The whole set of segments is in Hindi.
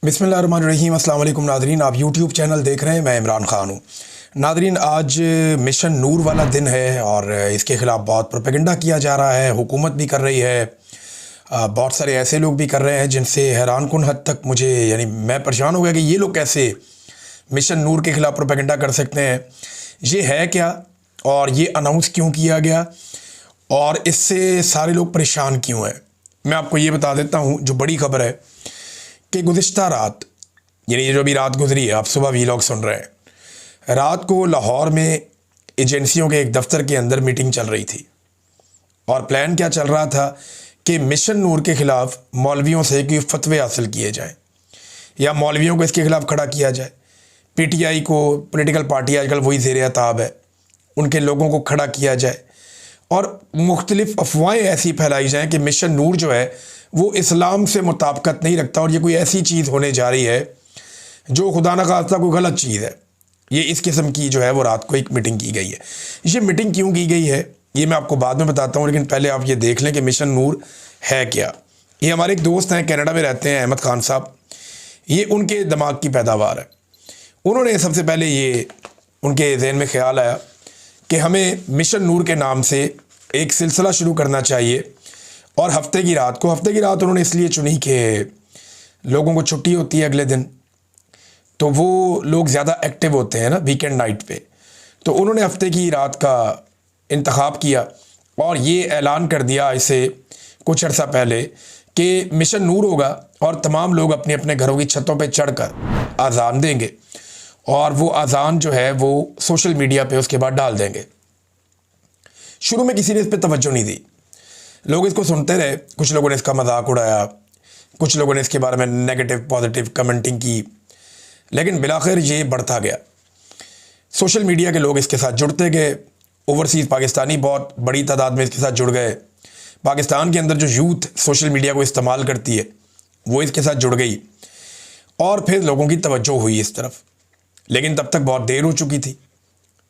बिस्मिल्लाहिर्रहमानिर्रहीम। अस्सलाम वालेकुम नादरीन, आप यूट्यूब चैनल देख रहे हैं, मैं इमरान ख़ान हूँ। नादरीन, आज मिशन नूर वाला दिन है और इसके ख़िलाफ़ बहुत प्रोपेगेंडा किया जा रहा है, हुकूमत भी कर रही है, बहुत सारे ऐसे लोग भी कर रहे हैं जिनसे हैरानकुन हद तक मुझे मैं परेशान हो गया कि ये लोग कैसे मिशन नूर के ख़िलाफ़ प्रोपेगेंडा कर सकते हैं। ये है क्या और ये अनाउंस क्यों किया गया और इससे सारे लोग परेशान क्यों हैं? मैं आपको ये बता देता हूँ। जो बड़ी ख़बर है कि गुज़िश्ता रात, ये जो अभी रात गुजरी है, आप सुबह वीलॉग सुन रहे हैं, रात को लाहौर में एजेंसियों के एक दफ्तर के अंदर मीटिंग चल रही थी और प्लान क्या चल रहा था कि मिशन नूर के ख़िलाफ़ मौलवियों से कोई फतवे हासिल किए जाएं या मौलवियों को इसके ख़िलाफ़ खड़ा किया जाए। पीटीआई को, पॉलिटिकल पार्टी आजकल वही ज़ेर अताब है, उनके लोगों को खड़ा किया जाए और मुख्तलिफ़ अफवाहें ऐसी फैलाई जाएँ कि मिशन नूर जो है वो इस्लाम से मुताबिकत नहीं रखता और ये कोई ऐसी चीज़ होने जा रही है जो खुदा न खास्ता कोई गलत चीज़ है। ये इस किस्म की जो है वो रात को एक मीटिंग की गई है। ये मीटिंग क्यों की गई है ये मैं आपको बाद में बताता हूँ, लेकिन पहले आप ये देख लें कि मिशन नूर है क्या। ये हमारे एक दोस्त हैं, कनाडा में रहते हैं, अहमद खान साहब। ये उनके दिमाग की पैदावार है। उन्होंने सबसे पहले ये उनके जहन में ख्याल आया कि हमें मिशन नूर के नाम से एक सिलसिला शुरू करना चाहिए और हफ्ते की रात उन्होंने इसलिए चुनी कि लोगों को छुट्टी होती है अगले दिन, तो वो लोग ज़्यादा एक्टिव होते हैं ना वीकेंड नाइट पे। तो उन्होंने हफ्ते की रात का इंतखाब किया और ये ऐलान कर दिया इसे कुछ अर्सा पहले कि मिशन नूर होगा और तमाम लोग अपने अपने घरों की छतों पे चढ़कर आज़ान देंगे और वो आज़ान जो है वो सोशल मीडिया पे उसके बाद डाल देंगे। शुरू में किसी ने इस पर तवज्जो नहीं दी, लोग इसको सुनते रहे। कुछ लोगों ने इसका मजाक उड़ाया, कुछ लोगों ने इसके बारे में नेगेटिव पॉजिटिव कमेंटिंग की, लेकिन बिलाखिर ये बढ़ता गया। सोशल मीडिया के लोग इसके साथ जुड़ते गए, ओवरसीज़ पाकिस्तानी बहुत बड़ी तादाद में इसके साथ जुड़ गए। पाकिस्तान के अंदर जो यूथ सोशल मीडिया को इस्तेमाल करती है वो इसके साथ जुड़ गई और फिर लोगों की तवज्जो हुई इस तरफ। लेकिन तब तक बहुत देर हो चुकी थी।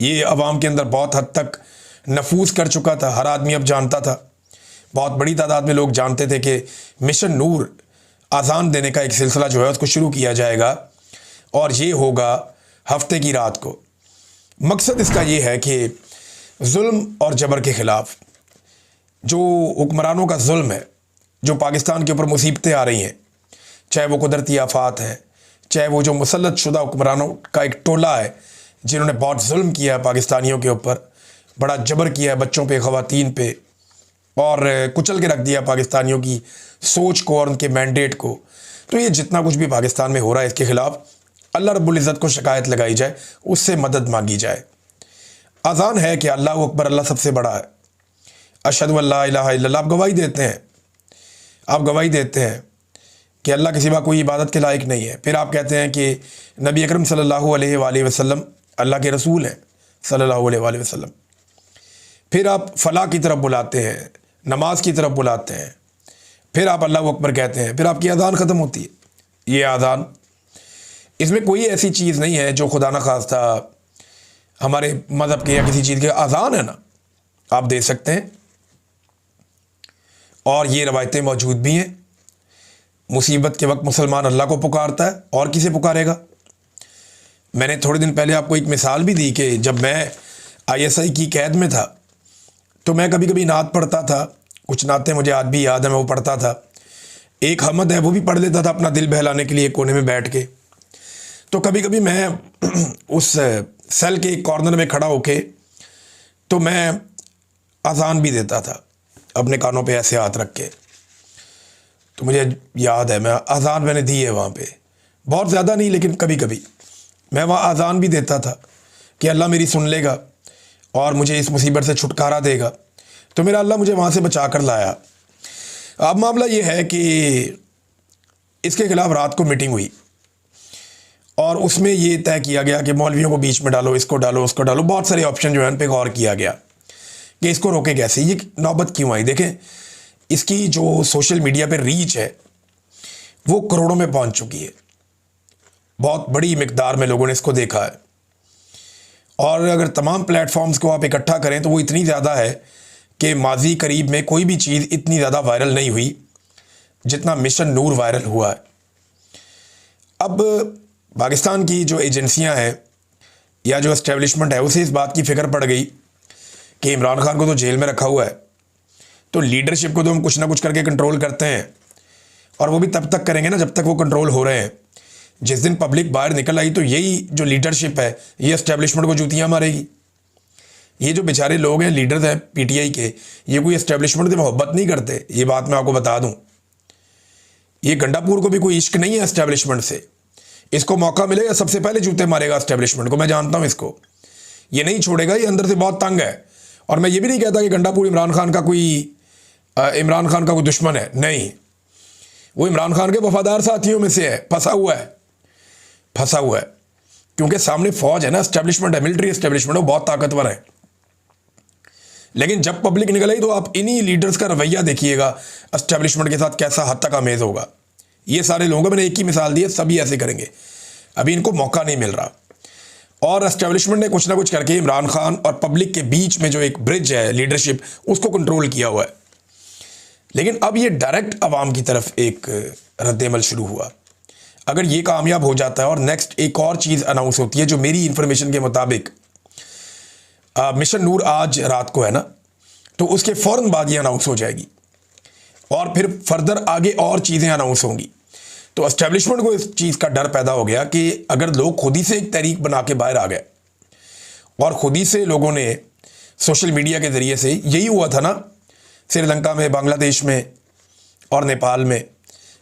ये अवाम के अंदर बहुत हद तक नफूस कर चुका था, हर आदमी अब जानता था, बहुत बड़ी तादाद में लोग जानते थे कि मिशन नूर आज़ान देने का एक सिलसिला जो है उसको शुरू किया जाएगा और ये होगा हफ्ते की रात को। मकसद इसका ये है कि जुल्म और जबर के ख़िलाफ़, जो हुक्मरानों का जुल्म है, जो पाकिस्तान के ऊपर मुसीबतें आ रही हैं, चाहे वो कुदरती आफात हैं, चाहे वो जो मुसल्लत शुदा हुक्मरानों का एक टोला है जिन्होंने बहुत जुल्म किया है पाकिस्तानियों के ऊपर, बड़ा जबर किया है बच्चों पे, ख़वातीन पे, और कुचल के रख दिया पाकिस्तानियों की सोच को और उनके मैंडेट को। तो ये जितना कुछ भी पाकिस्तान में हो रहा है इसके ख़िलाफ़ अल्लाह रब्बुल इज़्ज़त को शिकायत लगाई जाए, उससे मदद मांगी जाए। अज़ान है कि अल्लाह अकबर, अल्लाह सबसे बड़ा है, अशहदु अल्ला इलाहा इल्लल्लाह। आप गवाही देते हैं कि अल्लाह के सिवा कोई इबादत के लायक नहीं है। फिर आप कहते हैं कि नबी अकरम सल्लल्लाहु अलैहि वसल्लम अल्लाह के रसूल हैं सल्लल्लाहु अलैहि वसल्लम। फिर आप फ़लाह की तरफ बुलाते हैं, नमाज की तरफ बुलाते हैं, फिर आप अल्लाह अकबर कहते हैं, फिर आपकी अज़ान ख़त्म होती है। ये अज़ान, इसमें कोई ऐसी चीज़ नहीं है जो खुदा न खास्ता हमारे मज़हब के या किसी चीज़ के अज़ान है ना, आप दे सकते हैं और ये रवायतें मौजूद भी हैं। मुसीबत के वक्त मुसलमान अल्लाह को पुकारता है और किसे पुकारेगा। मैंने थोड़े दिन पहले आपको एक मिसाल भी दी कि जब मैं ISI की कैद में था तो मैं कभी कभी नात पढ़ता था। कुछ नातें मुझे आज भी याद है, मैं वो पढ़ता था। एक हमद है वो भी पढ़ लेता था अपना दिल बहलाने के लिए कोने में बैठ के। तो कभी कभी मैं उस सेल के एक कॉर्नर में खड़ा होके तो मैं अज़ान भी देता था अपने कानों पे ऐसे हाथ रख के। तो मुझे याद है मैं अज़ान मैंने दी है वहाँ पे, बहुत ज़्यादा नहीं लेकिन कभी कभी मैं वहाँ अज़ान भी देता था कि अल्लाह मेरी सुन लेगा और मुझे इस मुसीबत से छुटकारा देगा। तो मेरा अल्लाह मुझे वहाँ से बचा कर लाया। अब मामला ये है कि इसके ख़िलाफ़ रात को मीटिंग हुई और उसमें ये तय किया गया कि मौलवियों को बीच में डालो, इसको डालो, उसको डालो। बहुत सारे ऑप्शन जो है उन पर गौर किया गया कि इसको रोके कैसे, ये नौबत क्यों आई। देखें, इसकी जो सोशल मीडिया पे रीच है वो करोड़ों में पहुंच चुकी है, बहुत बड़ी मिकदार में लोगों ने इसको देखा है और अगर तमाम प्लेटफॉर्म्स को आप इकट्ठा करें तो वो इतनी ज़्यादा है कि माजी करीब में कोई भी चीज़ इतनी ज़्यादा वायरल नहीं हुई जितना मिशन नूर वायरल हुआ है। अब पाकिस्तान की जो एजेंसियां हैं या जो एस्टेब्लिशमेंट है उसे इस बात की फ़िक्र पड़ गई कि इमरान खान को तो जेल में रखा हुआ है, तो लीडरशिप को तो हम कुछ ना कुछ करके कंट्रोल करते हैं, और वो भी तब तक करेंगे ना जब तक वो कंट्रोल हो रहे हैं। जिस दिन पब्लिक बाहर निकल आई तो यही जो लीडरशिप है ये एस्टेब्लिशमेंट को जूतियाँ मारेगी। ये जो बेचारे लोग हैं, लीडर्स हैं पीटीआई के, ये कोई एस्टेब्लिशमेंट से मोहब्बत नहीं करते, ये बात मैं आपको बता दूं। ये गंडापुर को भी कोई इश्क नहीं है एस्टेब्लिशमेंट से। इसको मौका मिलेगा सबसे पहले जूते मारेगा एस्टेब्लिशमेंट को, मैं जानता हूं इसको। ये नहीं छोड़ेगा, ये अंदर से बहुत तंग है। और मैं ये भी नहीं कहता कि गंडापुर इमरान खान का कोई दुश्मन है, नहीं, वो इमरान खान के वफादार साथियों में से है, फंसा हुआ है क्योंकि सामने फौज है ना, एस्टेब्लिशमेंट है, मिलिट्री एस्टेब्लिशमेंट, वो बहुत ताकतवर है। लेकिन जब पब्लिक निकल आई तो आप इन्हीं लीडर्स का रवैया देखिएगा एस्टेब्लिशमेंट के साथ कैसा हद तक आमेज होगा। ये सारे लोगों को मैंने एक ही मिसाल दी है, सभी ऐसे करेंगे। अभी इनको मौका नहीं मिल रहा, और एस्टेब्लिशमेंट ने कुछ ना कुछ करके इमरान खान और पब्लिक के बीच में जो एक ब्रिज है लीडरशिप, उसको कंट्रोल किया हुआ है। लेकिन अब ये डायरेक्ट आवाम की तरफ एक रद्द-ए-अमल शुरू हुआ। अगर ये कामयाब हो जाता है और नेक्स्ट एक और चीज़ अनाउंस होती है जो मेरी इंफॉर्मेशन के मुताबिक मिशन नूर आज रात को है ना, तो उसके फ़ौरन बाद ये अनाउंस हो जाएगी और फिर फर्दर आगे और चीज़ें अनाउंस होंगी। तो एस्टेब्लिशमेंट को इस चीज़ का डर पैदा हो गया कि अगर लोग खुद ही से एक तहरीक बना के बाहर आ गए और खुद ही से लोगों ने सोशल मीडिया के ज़रिए से, यही हुआ था ना श्रीलंका में, बांग्लादेश में और नेपाल में,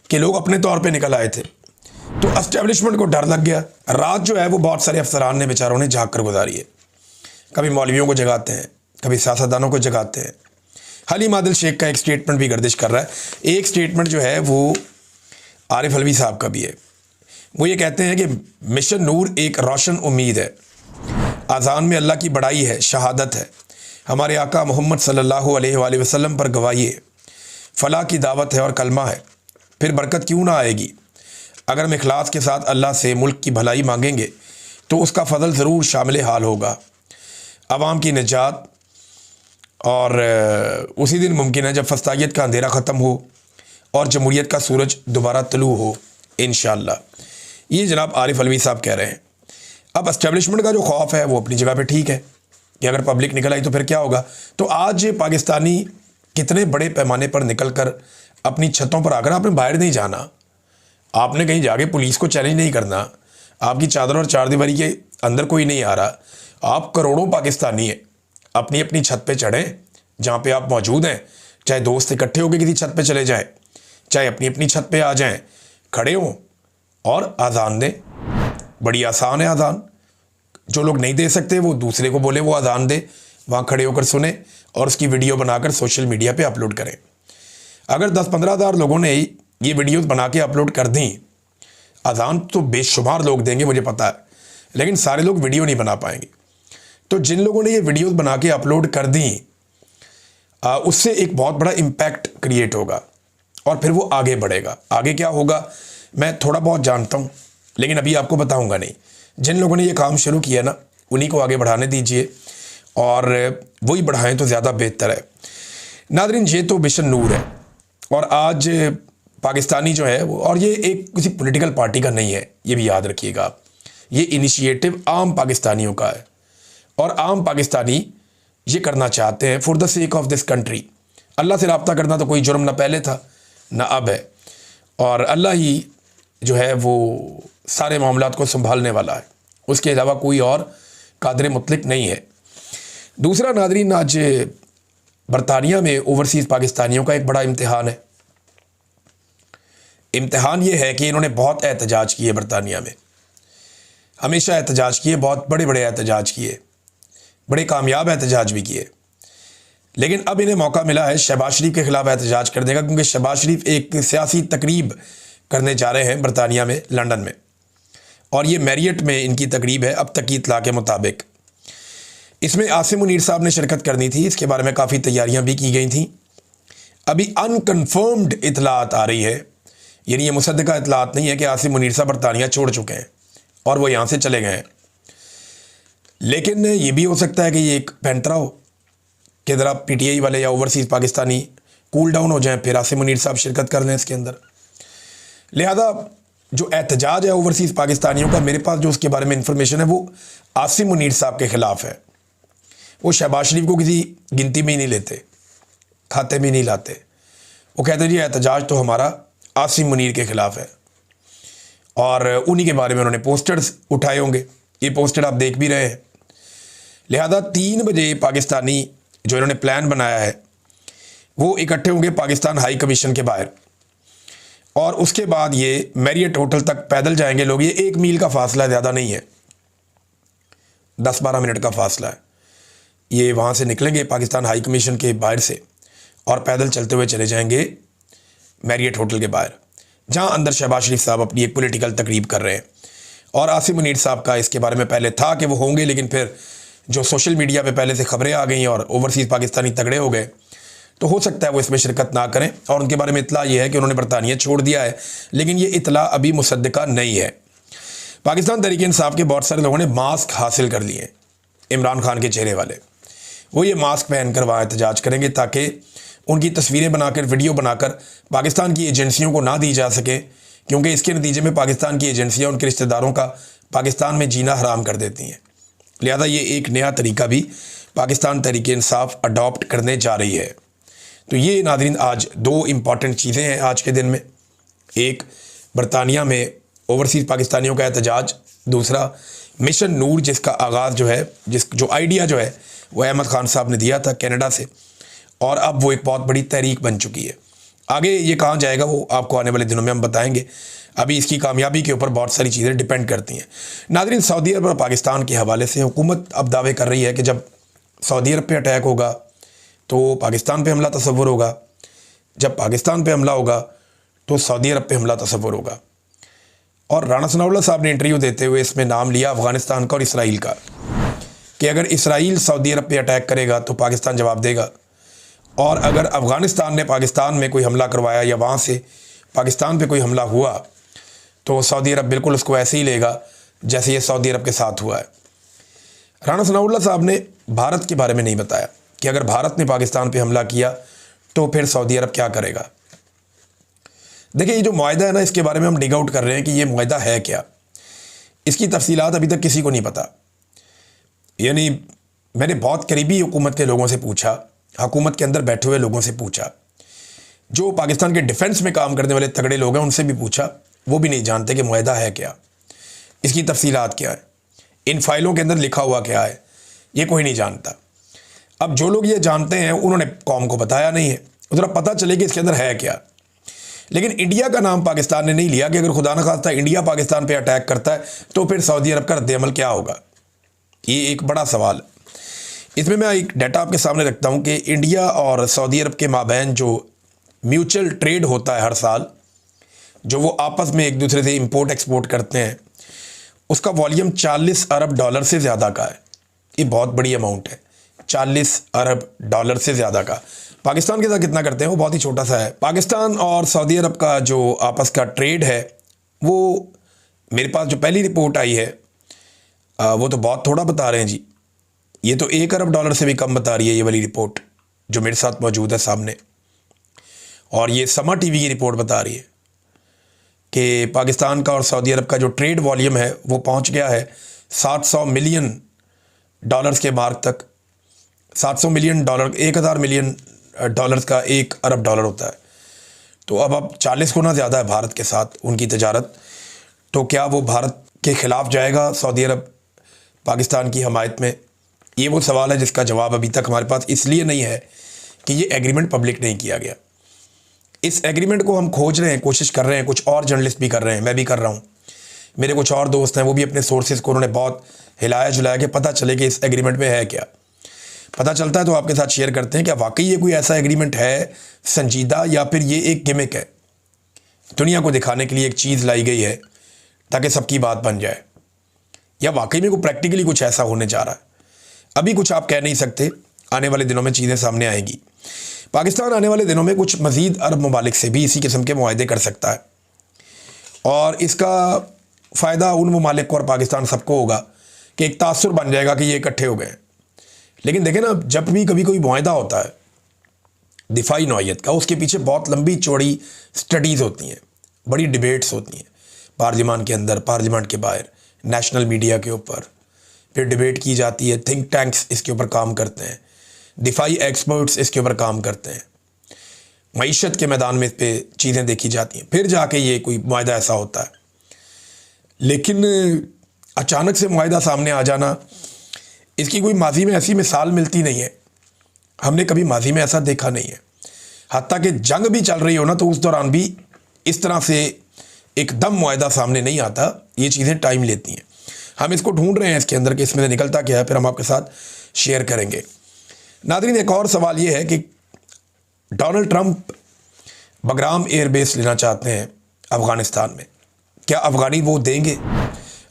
कि लोग अपने तौर पे निकल आए थे, तो एस्टेब्लिशमेंट को डर लग गया। रात जो है वो बहुत सारे अफसरान ने बेचारों ने जाग कर गुजारी है। कभी मौलवियों को जगाते हैं, कभी सियासतदानों को जगाते हैं। हलीम आदिल शेख का एक स्टेटमेंट भी गर्दिश कर रहा है। एक स्टेटमेंट जो है वो आरिफ अलवी साहब का भी है। वो ये कहते हैं कि मिशन नूर एक रोशन उम्मीद है, आज़ान में अल्लाह की बड़ाई है, शहादत है, हमारे आका मोहम्मद सल्लल्लाहु अलैहि वसल्लम पर गवाही है, फलाह की दावत है और कलमा है, फिर बरकत क्यों ना आएगी। अगर हम इखलास के साथ अल्लाह से मुल्क की भलाई मांगेंगे तो उसका फ़ज़ल ज़रूर शामिल हाल होगा। आवाम की निजात और उसी दिन मुमकिन है जब फस्तायत का अंधेरा ख़त्म हो और जमहूरियत का सूरज दोबारा तलू हो, इंशाअल्लाह। ये जनाब आरिफ अलवी साहब कह रहे हैं। अब एस्टेब्लिशमेंट का जो खौफ है वो अपनी जगह पे ठीक है कि अगर पब्लिक निकल आई तो फिर क्या होगा। तो आज पाकिस्तानी कितने बड़े पैमाने पर निकल कर अपनी छतों पर आकर, आपने बाहर नहीं जाना, आपने कहीं जाके पुलिस को चैलेंज नहीं करना, आपकी चादर और चारदीवारी के अंदर कोई नहीं आ रहा। आप करोड़ों पाकिस्तानी हैं, अपनी अपनी छत पे चढ़ें जहाँ पे आप मौजूद हैं, चाहे दोस्त इकट्ठे होकर किसी छत पे चले जाएं, चाहे अपनी अपनी छत पे आ जाएं, खड़े हों और आज़ान दें। बड़ी आसान है आज़ान। जो लोग नहीं दे सकते वो दूसरे को बोले वो आज़ान दे, वहाँ खड़े होकर सुने और उसकी वीडियो बनाकर सोशल मीडिया पे अपलोड करें। अगर 10-15 हज़ार लोगों ने ये वीडियोस बना के अपलोड कर दी, आज़ान तो बेशुमार लोग देंगे मुझे पता है, लेकिन सारे लोग वीडियो नहीं बना पाएंगे। तो जिन लोगों ने ये वीडियोस बना के अपलोड कर दी, उससे एक बहुत बड़ा इम्पैक्ट क्रिएट होगा और फिर वो आगे बढ़ेगा। आगे क्या होगा मैं थोड़ा बहुत जानता हूँ, लेकिन अभी आपको बताऊँगा नहीं। जिन लोगों ने ये काम शुरू किया ना, उन्हीं को आगे बढ़ाने दीजिए और वही बढ़ाएं तो ज़्यादा बेहतर है। नादरीन, ये तो मिशन नूर है और आज पाकिस्तानी जो है वो, और ये एक किसी पॉलिटिकल पार्टी का नहीं है, ये भी याद रखिएगा आप। ये इनिशिएटिव आम पाकिस्तानियों का है और आम पाकिस्तानी ये करना चाहते हैं for the sake of this country. Allah से रब्ता करना तो कोई जुर्म ना पहले था ना अब है, और अल्लाह ही जो है वो सारे मामलात को संभालने वाला है, उसके अलावा कोई और कादिर मुतलक नहीं है। दूसरा नादरीन, आज बरतानिया में ओवरसीज़ पाकिस्तानियों का एक बड़ा इम्तिहान है। इम्तिहान ये है कि इन्होंने बहुत एहतजाज किए, बरतानिया में हमेशा एहतजाज किए, बहुत बड़े बड़े एहतजाज किए, बड़े कामयाब एहतजाज भी किए। लेकिन अब इन्हें मौका मिला है शहबाज शरीफ के ख़िलाफ़ एहतजाज करने का, क्योंकि शहबाज शरीफ एक सियासी तकरीब करने जा रहे हैं बरतानिया में, लंदन में, और ये मैरियट में इनकी तकरीब है अब तक की इतला के मुताबिक। इसमें आसिम मुनीर साहब ने शिरकत करनी थी, इसके बारे में काफ़ी तैयारियां भी की गई थी। अभी अनकन्फर्म्ड इतलात आ रही है, यानी ये मुसद्दका इतलात नहीं है कि आसिम मुनीर साहब बरतानिया छोड़ चुके हैं और वो यहाँ से चले गए हैं। लेकिन ये भी हो सकता है कि ये एक पैंतरा हो कि ज़रा पीटीआई वाले या ओवरसीज़ पाकिस्तानी कूल डाउन हो जाएं, फिर आसिम मुनीर साहब शिरकत कर लें इसके अंदर। लिहाजा जो एहतजाज है ओवरसीज़ पाकिस्तानियों का, मेरे पास जो उसके बारे में इंफॉर्मेशन है वो आसिम मुनीर साहब के ख़िलाफ़ है। वो शहबाज शरीफ को किसी गिनती में ही नहीं लेते, खाते में ही नहीं लाते। वो कहते जी एहतजाज तो हमारा आसिम मुनीर के ख़िलाफ़ है, और उन्हीं के बारे में उन्होंने पोस्टर्स उठाए होंगे। ये पोस्टर आप देख भी रहे हैं। लिहाजा 3 बजे पाकिस्तानी जो इन्होंने प्लान बनाया है वो इकट्ठे होंगे पाकिस्तान हाई कमीशन के बाहर, और उसके बाद ये मैरियट होटल तक पैदल जाएंगे लोग। ये 1 मील का फासला, ज़्यादा नहीं है, 10-12 मिनट का फासला है। ये वहाँ से निकलेंगे पाकिस्तान हाई कमीशन के बाहर से, और पैदल चलते हुए चले जाएंगे मैरियट होटल के बाहर, जहाँ अंदर शहबाज शरीफ साहब अपनी एक पॉलिटिकल तकरीब कर रहे हैं। और आसिम मुनीर साहब का इसके बारे में पहले था कि वो होंगे, लेकिन फिर जो सोशल मीडिया पे पहले से खबरें आ गई और ओवरसीज़ पाकिस्तानी तगड़े हो गए, तो हो सकता है वो इसमें शिरकत ना करें। और उनके बारे में इतला ये है कि उन्होंने बरतानिया छोड़ दिया है, लेकिन ये इतला अभी मुसद्दका नहीं है। पाकिस्तान तहरीक इंसाफ के बहुत सारे लोगों ने मास्क हासिल कर लिए, इमरान खान के चेहरे वाले। वो ये मास्क पहन कर वहाँ एहतजाज करेंगे ताकि उनकी तस्वीरें बनाकर, वीडियो बनाकर पाकिस्तान की एजेंसियों को ना दी जा सके, क्योंकि इसके नतीजे में पाकिस्तान की एजेंसियाँ उनके रिश्तेदारों का पाकिस्तान में जीना हराम कर देती हैं। लिहाजा ये एक नया तरीका भी पाकिस्तान तहरीक इंसाफ अडॉप्ट करने जा रही है। तो ये नाज़रीन आज 2 इम्पॉर्टेंट चीज़ें हैं आज के दिन में। एक, बरतानिया में ओवरसीज़ पाकिस्तानियों का एहतजाज। दूसरा, मिशन नूर, जिसका आगाज़ जो है, जो आइडिया जो है वो अहमद ख़ान साहब ने दिया था कनाडा से, और अब वो एक बहुत बड़ी तहरीक बन चुकी है। आगे ये कहाँ जाएगा वो आपको आने वाले दिनों में हम बताएंगे। अभी इसकी कामयाबी के ऊपर बहुत सारी चीज़ें डिपेंड करती हैं। नाज़रीन, सऊदी अरब और पाकिस्तान के हवाले से हुकूमत अब दावे कर रही है कि जब सऊदी अरब पे अटैक होगा तो पाकिस्तान पे हमला तसव्वुर होगा, जब पाकिस्तान पे हमला होगा तो सऊदी अरब पे हमला तसव्वुर होगा। और राणा सनाउल्लाह साहब ने इंटरव्यू देते हुए इसमें नाम लिया अफ़गानिस्तान का और इसराइल का, कि अगर इसराइल सऊदी अरब पे अटैक करेगा तो पाकिस्तान जवाब देगा, और अगर अफ़गानिस्तान ने पाकिस्तान में कोई हमला करवाया या वहाँ से पाकिस्तान पे कोई हमला हुआ तो सऊदी अरब बिल्कुल उसको ऐसे ही लेगा जैसे ये सऊदी अरब के साथ हुआ है। राणा सनाउल्लाह साहब ने भारत के बारे में नहीं बताया कि अगर भारत ने पाकिस्तान पे हमला किया तो फिर सऊदी अरब क्या करेगा। देखिए, ये जो मुआहिदा है ना, इसके बारे में हम डिग आउट कर रहे हैं कि ये मुआहिदा है क्या। इसकी तफसीलात अभी तक किसी को नहीं पता। यानी मैंने बहुत करीबी हुकूमत के लोगों से पूछा, हुकूमत के अंदर बैठे हुए लोगों से पूछा, जो पाकिस्तान के डिफेंस में काम करने वाले तगड़े लोग हैं उनसे भी पूछा, वो भी नहीं जानते कि मुआहिदा है क्या, इसकी तफसीलात क्या है, इन फाइलों के अंदर लिखा हुआ क्या है, ये कोई नहीं जानता। अब जो लोग ये जानते हैं उन्होंने कौम को बताया नहीं है, ज़रा पता चले कि इसके अंदर है क्या। लेकिन इंडिया का नाम पाकिस्तान ने नहीं लिया कि अगर खुदा न खास्ता इंडिया पाकिस्तान पे अटैक करता है तो फिर सऊदी अरब का रद्द-ए-अमल क्या होगा। ये एक बड़ा सवाल है। इसमें मैं एक डाटा आपके सामने रखता हूँ कि इंडिया और सऊदी अरब के माबैन जो म्यूचुअल ट्रेड होता है हर साल, जो वो आपस में एक दूसरे से इंपोर्ट एक्सपोर्ट करते हैं, उसका वॉल्यूम 40 अरब डॉलर से ज़्यादा का है। ये बहुत बड़ी अमाउंट है, 40 अरब डॉलर से ज़्यादा का। पाकिस्तान के साथ कितना करते हैं वो बहुत ही छोटा सा है। पाकिस्तान और सऊदी अरब का जो आपस का ट्रेड है वो, मेरे पास जो पहली रिपोर्ट आई है वो तो बहुत थोड़ा बता रहे हैं जी। ये तो 1 अरब डॉलर से भी कम बता रही है ये वाली रिपोर्ट जो मेरे साथ मौजूद है सामने। और ये समा टीवी की रिपोर्ट बता रही है कि पाकिस्तान का और सऊदी अरब का जो ट्रेड वॉल्यूम है वो पहुंच गया है 700 मिलियन डॉलर्स के मार्क तक। 700 मिलियन डॉलर, 1000 मिलियन डॉलर्स का 1 अरब डॉलर होता है। तो अब 40 गुना ज़्यादा है भारत के साथ उनकी तजारत। तो क्या वो भारत के ख़िलाफ़ जाएगा सऊदी अरब पाकिस्तान की हमायत में? ये वो सवाल है जिसका जवाब अभी तक हमारे पास इसलिए नहीं है कि ये एग्रीमेंट पब्लिक नहीं किया गया। इस एग्रीमेंट को हम खोज रहे हैं, कोशिश कर रहे हैं, कुछ और जर्नलिस्ट भी कर रहे हैं, मैं भी कर रहा हूँ, मेरे कुछ और दोस्त हैं वो भी अपने सोर्सेज को उन्होंने बहुत हिलाया जुलाया कि पता चले कि इस एग्रीमेंट में है क्या। पता चलता है तो आपके साथ शेयर करते हैं। क्या वाकई ये कोई ऐसा एग्रीमेंट है संजीदा, या फिर ये एक गिमिक है, दुनिया को दिखाने के लिए एक चीज़ लाई गई है ताकि सबकी बात बन जाए, या वाकई में कोई प्रैक्टिकली कुछ ऐसा होने जा रहा है। अभी कुछ आप कह नहीं सकते, आने वाले दिनों में चीज़ें सामने आएंगी। पाकिस्तान आने वाले दिनों में कुछ मज़ीद अरब ममालिक से भी इसी किस्म के मुआहदे कर सकता है, और इसका फ़ायदा उन ममालिक को और पाकिस्तान सबको होगा कि एक तासुर बन जाएगा कि ये इकट्ठे हो गए। लेकिन देखें ना, जब भी कभी कोई मुआहदा होता है दिफाई नौइयत का, उसके पीछे बहुत लंबी चौड़ी स्टडीज़ होती हैं, बड़ी डिबेट्स होती हैं, पार्लियामान के अंदर, पार्लियामान के बाहर, नेशनल मीडिया के ऊपर, फिर डिबेट की जाती है, थिंक टैंक्स इसके ऊपर काम करते हैं, दिफाई एक्सपर्ट्स इसके ऊपर काम करते हैं, मईशत के मैदान में इस पे चीज़ें देखी जाती हैं, फिर जाके ये कोई मुआहदा ऐसा होता है। लेकिन अचानक से मुआहदा सामने आ जाना, इसकी कोई माजी में ऐसी मिसाल मिलती नहीं है, हमने कभी माजी में ऐसा देखा नहीं है। हत्ता कि जंग भी चल रही हो ना, तो उस दौरान भी इस तरह से एकदम मुआहदा सामने नहीं आता, ये चीज़ें टाइम लेती हैं। हम इसको ढूंढ रहे हैं इसके अंदर कि इसमें से निकलता क्या है, फिर हम आपके साथ शेयर करेंगे। नाज़रीन, एक और सवाल ये है कि डोनाल्ड ट्रंप बगराम एयरबेस लेना चाहते हैं अफ़गानिस्तान में, क्या अफ़गानी वो देंगे?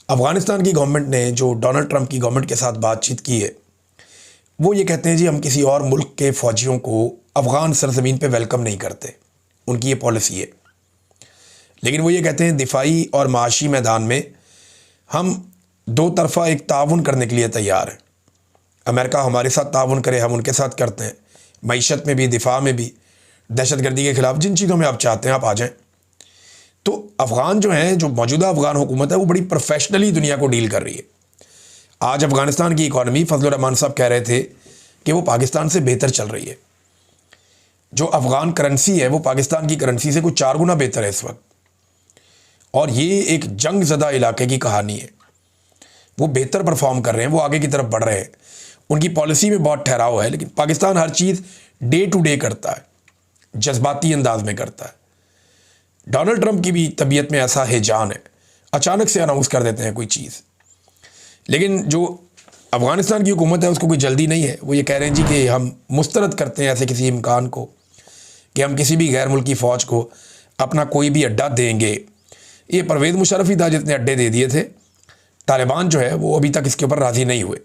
अफ़गानिस्तान की गवर्नमेंट ने जो डोनाल्ड ट्रंप की गवर्नमेंट के साथ बातचीत की है, वो ये कहते हैं जी हम किसी और मुल्क के फ़ौजियों को अफ़गान सरज़मीन पे वेलकम नहीं करते, उनकी ये पॉलिसी है। लेकिन वो ये कहते हैं दिफाई और माशी मैदान में हम दो तरफ़ा एक ताउन करने के लिए तैयार हैं। अमेरिका हमारे साथ ताउन करे, हम उनके साथ करते हैं, मईशत में भी, दिफा में भी, दहशतगर्दी के ख़िलाफ़ जिन चीज़ों में आप चाहते हैं आप आ जाएँ। तो अफ़गान जो हैं, जो मौजूदा अफ़गान हुकूमत है, वो बड़ी प्रोफेशनली दुनिया को डील कर रही है। आज अफ़गानिस्तान की इकॉनमी, फजलुर रहमान साहब कह रहे थे कि वो पाकिस्तान से बेहतर चल रही है। जो अफ़गान करेंसी है वो पाकिस्तान की करेंसी से कुछ 4 गुना बेहतर है इस वक्त। और ये एक जंग ज़दा इलाके की कहानी है। वो बेहतर परफॉर्म कर रहे हैं, वो आगे की तरफ बढ़ रहे हैं, उनकी पॉलिसी में बहुत ठहराव है। लेकिन पाकिस्तान हर चीज़ डे टू डे करता है, जज्बाती अंदाज में करता है। डोनाल्ड ट्रंप की भी तबीयत में ऐसा हिजान है, अचानक से अनाउंस कर देते हैं कोई चीज़। लेकिन जो अफ़गानिस्तान की हुकूमत है उसको कोई जल्दी नहीं है। वो ये कह रहे हैं जी कि हम मुस्तरद करते हैं ऐसे किसी इम्कान को कि हम किसी भी गैर मुल्की फ़ौज को अपना कोई भी अड्डा देंगे। ये परवेज़ मुशर्रफ ही था जिसने अड्डे दे दिए थे। तालिबान जो है वो अभी तक इसके ऊपर राज़ी नहीं हुए।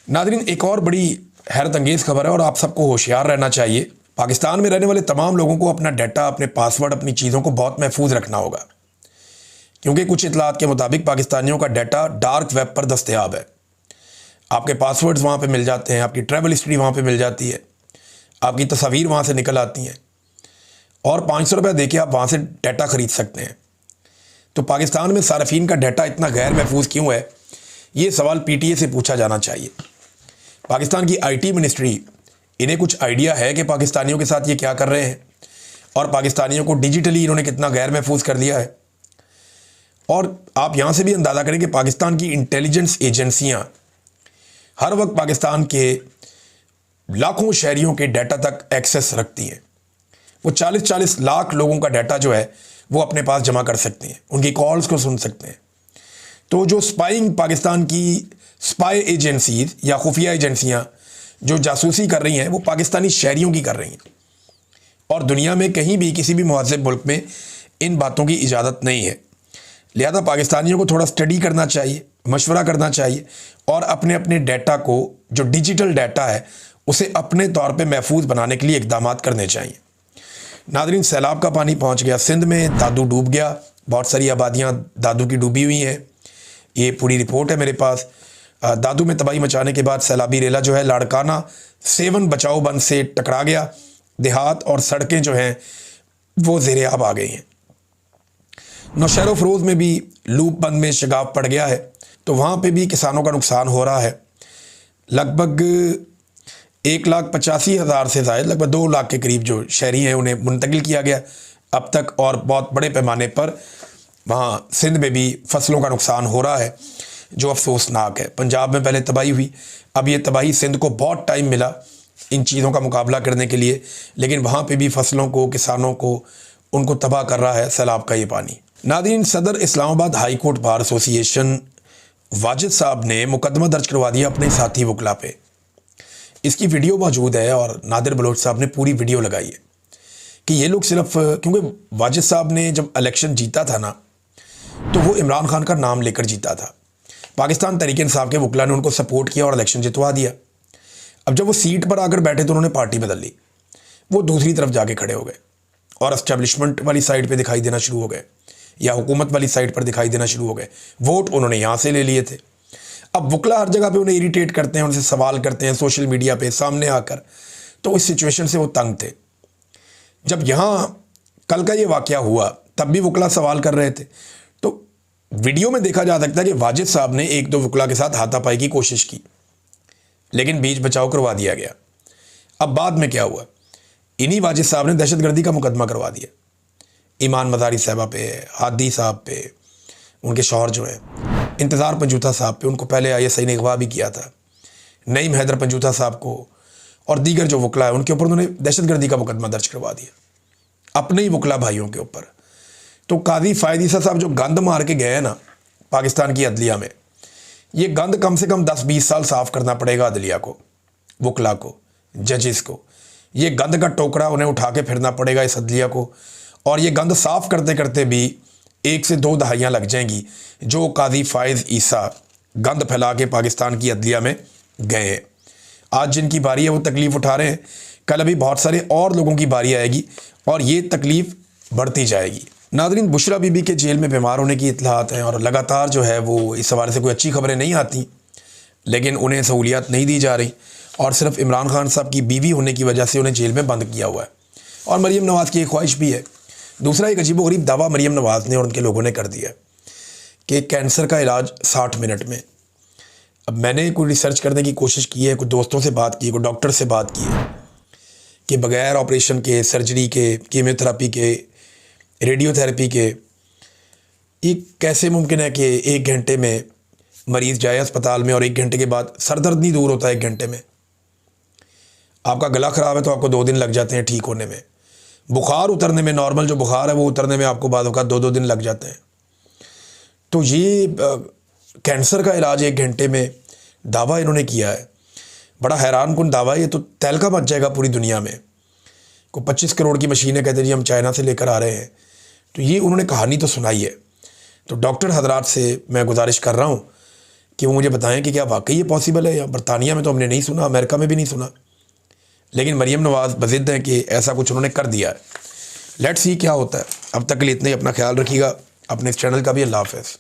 नाज़रीन, एक और बड़ी हैरत अंगेज़ खबर है और आप सबको होशियार रहना चाहिए। पाकिस्तान में रहने वाले तमाम लोगों को अपना डाटा, अपने पासवर्ड, अपनी चीज़ों को बहुत महफूज रखना होगा, क्योंकि कुछ इतलात के मुताबिक पाकिस्तानियों का डाटा डार्क वेब पर दस्तयाब है। आपके पासवर्ड्स वहाँ पे मिल जाते हैं, आपकी ट्रैवल हिस्ट्री वहाँ पे मिल जाती है, आपकी तस्वीर वहाँ से निकल आती हैं और 500 रुपये देके आप वहाँ से डाटा ख़रीद सकते हैं। तो पाकिस्तान में सार्फिन का डाटा इतना गैर महफूज क्यों है, ये सवाल PTA से पूछा जाना चाहिए। पाकिस्तान की IT मिनिस्ट्री, इन्हें कुछ आइडिया है कि पाकिस्तानियों के साथ ये क्या कर रहे हैं और पाकिस्तानियों को डिजिटली इन्होंने कितना गैर महफूज कर दिया है? और आप यहाँ से भी अंदाज़ा करें कि पाकिस्तान की इंटेलिजेंस एजेंसियाँ हर वक्त पाकिस्तान के लाखों शहरियों के डाटा तक एक्सेस रखती हैं। वो 40-40 लाख लोगों का डाटा जो है वो अपने पास जमा कर सकते हैं, उनकी कॉल्स को सुन सकते हैं। तो जो स्पाइंग पाकिस्तान की स्पाई एजेंसीज या खुफिया एजेंसियां जो जासूसी कर रही हैं, वो पाकिस्तानी शहरियों की कर रही हैं। और दुनिया में कहीं भी किसी भी मुहज़्ज़ब मुल्क में इन बातों की इजाज़त नहीं है। लिहाजा पाकिस्तानियों को थोड़ा स्टडी करना चाहिए, मशवरा करना चाहिए और अपने अपने डाटा को, जो डिजिटल डाटा है, उसे अपने तौर पे महफूज बनाने के लिए इक़दामात करने चाहिए। नाज़रीन, सैलाब का पानी पहुंच गया सिंध में, दादू डूब गया, बहुत सारी आबादियां दादू की डूबी हुई हैं। ये पूरी रिपोर्ट है मेरे पास। दादू में तबाही मचाने के बाद सैलाबी रेला जो है लाड़काना सेवन बचाओ बंद से टकरा गया। देहात और सड़कें जो हैं वो ज़ेरे आब आ गई हैं। नौशहर फ़रोज़ में भी लूप बंद में शगाफ पड़ गया है, तो वहाँ पे भी किसानों का नुकसान हो रहा है। लगभग 1,85,000 से ज़ायद, लगभग 2 लाख के करीब जो शहरी हैं उन्हें मुंतकिल किया गया अब तक। और बहुत बड़े पैमाने पर वहाँ सिंध में भी फसलों का नुकसान हो रहा है, जो अफसोसनाक है। पंजाब में पहले तबाही हुई, अब ये तबाही सिंध को बहुत टाइम मिला इन चीज़ों का मुकाबला करने के लिए, लेकिन वहाँ पे भी फसलों को, किसानों को, उनको तबाह कर रहा है सैलाब का ये पानी। नाज़रीन, सदर Islamabad high court bar association Wajid साहब ने मुकदमा दर्ज करवा दिया अपने साथी वकला पे। इसकी वीडियो मौजूद है और नादिर बलोच साहब ने पूरी वीडियो लगाई है कि ये लोग सिर्फ, क्योंकि वाजिद साहब ने जब इलेक्शन जीता था ना, तो वो इमरान खान का नाम लेकर जीता था। पाकिस्तान तहरीक इंसाफ के वकला ने उनको सपोर्ट किया और इलेक्शन जितवा दिया। अब जब वो सीट पर आकर बैठे तो उन्होंने पार्टी बदल ली, वो दूसरी तरफ जाके खड़े हो गए और एस्टेब्लिशमेंट वाली साइड पे दिखाई देना शुरू हो गए या हुकूमत वाली साइड पर दिखाई देना शुरू हो गए। वोट उन्होंने यहाँ से ले लिए थे। अब वकला हर जगह पे उन्हें इरिटेट करते हैं, उनसे सवाल करते हैं सोशल मीडिया पे सामने आकर, तो इस सिचुएशन से वो तंग थे। जब यहाँ कल का ये वाक़या हुआ तब भी वकला सवाल कर रहे थे, तो वीडियो में देखा जा सकता है कि वाजिद साहब ने एक दो वकला के साथ हाथापाई की कोशिश की, लेकिन बीच बचाव करवा दिया गया। अब बाद में क्या हुआ, इन्हीं वाजिद साहब ने दहशतगर्दी का मुकदमा करवा दिया ईमान मज़ारी साहबा पे, हादी साहब पे, उनके शौहर जो हैं इंतज़ार पंजूथा साहब पे, उनको पहले ISI ने अगवा भी किया था, नईम हैदर पंजूथा साहब को और दीगर जो वकला है उनके ऊपर उन्होंने दहशतगर्दी का मुकदमा दर्ज करवा दिया, अपने ही वकला भाइयों के ऊपर। तो काजी फ़ायद ईसा साहब जो गंद मार के गए हैं ना पाकिस्तान की अदलिया में, ये गंद कम से कम 10-20 साल साफ़ करना पड़ेगा अदलिया को, वकला को, जजेस को। ये गंद का टोकरा उन्हें उठा के फिरना पड़ेगा इस अदलिया को, और ये गंद साफ़ करते करते भी 1 से 2 दहाइयाँ लग जाएंगी जो काजी फ़ायद ईसा गंद फैला के पाकिस्तान की अदलिया में गए हैं। आज जिनकी बारी है वो तकलीफ़ उठा रहे हैं, कल अभी बहुत सारे और लोगों की बारी आएगी और ये तकलीफ़ बढ़ती जाएगी। नाज़रीन, बुशरा बीबी के जेल में बीमार होने की इत्तलाहात हैं और लगातार जो है वो इस हवाले से कोई अच्छी खबरें नहीं आती, लेकिन उन्हें सहूलियत नहीं दी जा रही और सिर्फ इमरान खान साहब की बीवी होने की वजह से उन्हें जेल में बंद किया हुआ है। और मरीम नवाज़ की एक ख्वाहिश भी है। दूसरा एक अजीबोगरीब दावा मरीम नवाज़ ने और उनके लोगों ने कर दिया कि कैंसर का इलाज 60 मिनट में। अब मैंने कोई रिसर्च करने की कोशिश की है, कुछ दोस्तों से बात की है, कोई डॉक्टर से बात की है कि बग़ैर ऑपरेशन के, सर्जरी के, कीमोथेरेपी के, रेडियोथेरेपी के, ये कैसे मुमकिन है कि 1 घंटे में मरीज़ जाए अस्पताल में और 1 घंटे के बाद सर दर्द नहीं दूर होता 1 घंटे में। आपका गला ख़राब है तो आपको 2 दिन लग जाते हैं ठीक होने में। बुखार उतरने में, नॉर्मल जो बुखार है वो उतरने में आपको बाद वक़्त 2-2 दिन लग जाते हैं। तो ये कैंसर का इलाज 1 घंटे में दावा इन्होंने किया है, बड़ा हैरानकुन दावा है। ये तो तहलका मच जाएगा पूरी दुनिया में। को 25 करोड़ की मशीनें कहते हैं जी हम चाइना से लेकर आ रहे हैं। तो ये उन्होंने कहानी तो सुनाई है। तो डॉक्टर हजरात से मैं गुजारिश कर रहा हूँ कि वो मुझे बताएं कि क्या वाकई ये पॉसिबल है। या बरतानिया में तो हमने नहीं सुना, अमेरिका में भी नहीं सुना, लेकिन मरीम नवाज़ बज़िद्द हैं कि ऐसा कुछ उन्होंने कर दिया है। लेट्स सी क्या होता है। अब तक के लिए इतना ही। अपना ख्याल रखिएगा, अपने इस चैनल का भी। अल्लाह हाफ़िज़।